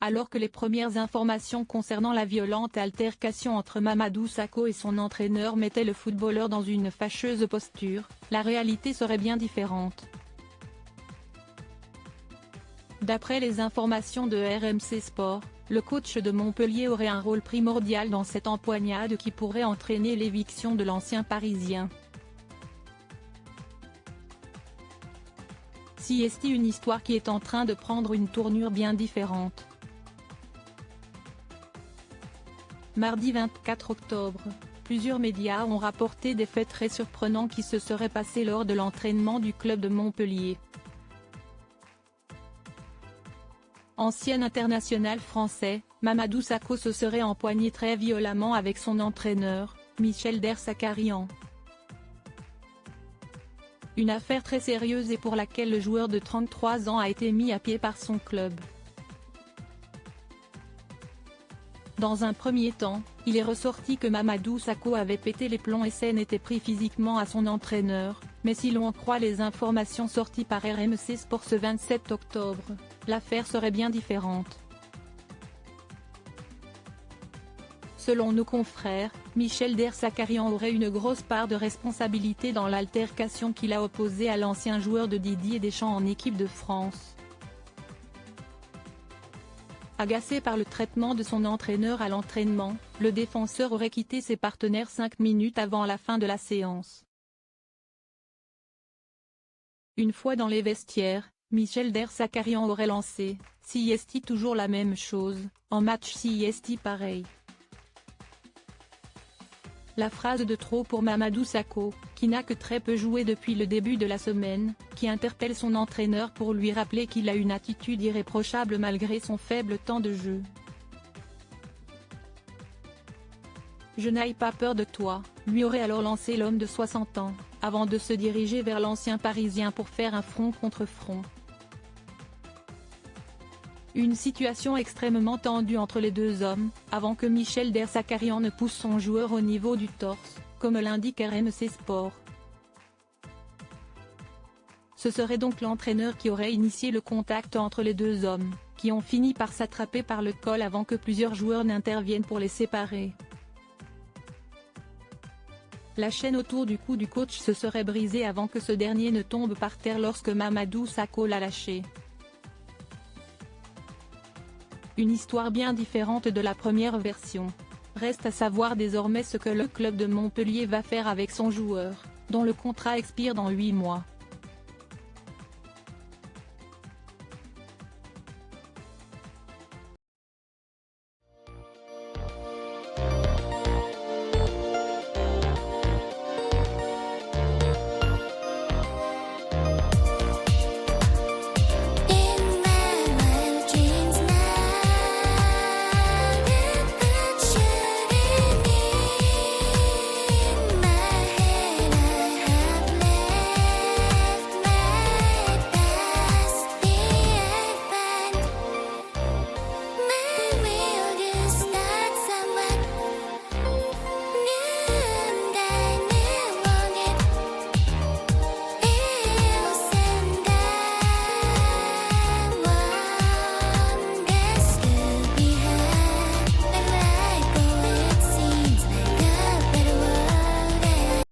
Alors que les premières informations concernant la violente altercation entre Mamadou Sakho et son entraîneur mettaient le footballeur dans une fâcheuse posture, la réalité serait bien différente. D'après les informations de RMC Sport, le coach de Montpellier aurait un rôle primordial dans cette empoignade qui pourrait entraîner l'éviction de l'ancien Parisien. Si est une histoire qui est en train de prendre une tournure bien différente. Mardi 24 octobre, plusieurs médias ont rapporté des faits très surprenants qui se seraient passés lors de l'entraînement du club de Montpellier. Ancien international français, Mamadou Sakho se serait empoigné très violemment avec son entraîneur, Michel Dersakarian. Une affaire très sérieuse et pour laquelle le joueur de 33 ans a été mis à pied par son club. Dans un premier temps, il est ressorti que Mamadou Sakho avait pété les plombs et s'en était pris physiquement à son entraîneur, mais si l'on croit les informations sorties par RMC Sport ce 27 octobre, l'affaire serait bien différente. Selon nos confrères, Michel Dersakarian aurait une grosse part de responsabilité dans l'altercation qu'il a opposée à l'ancien joueur de Didier Deschamps en équipe de France. Agacé par le traitement de son entraîneur à l'entraînement, le défenseur aurait quitté ses partenaires 5 minutes avant la fin de la séance. Une fois dans les vestiaires, Michel Dersakarian aurait lancé « Si est toujours la même chose, en match si est pareil ». La phrase de trop pour Mamadou Sakho, qui n'a que très peu joué depuis le début de la semaine, qui interpelle son entraîneur pour lui rappeler qu'il a une attitude irréprochable malgré son faible temps de jeu. « Je n'ai pas peur de toi », lui aurait alors lancé l'homme de 60 ans, avant de se diriger vers l'ancien Parisien pour faire un front contre front. Une situation extrêmement tendue entre les deux hommes, avant que Michel Dersakarian ne pousse son joueur au niveau du torse, comme l'indique RMC Sport. Ce serait donc l'entraîneur qui aurait initié le contact entre les deux hommes, qui ont fini par s'attraper par le col avant que plusieurs joueurs n'interviennent pour les séparer. La chaîne autour du cou du coach se serait brisée avant que ce dernier ne tombe par terre lorsque Mamadou Sakho l'a lâché. Une histoire bien différente de la première version. Reste à savoir désormais ce que le club de Montpellier va faire avec son joueur, dont le contrat expire dans 8 mois.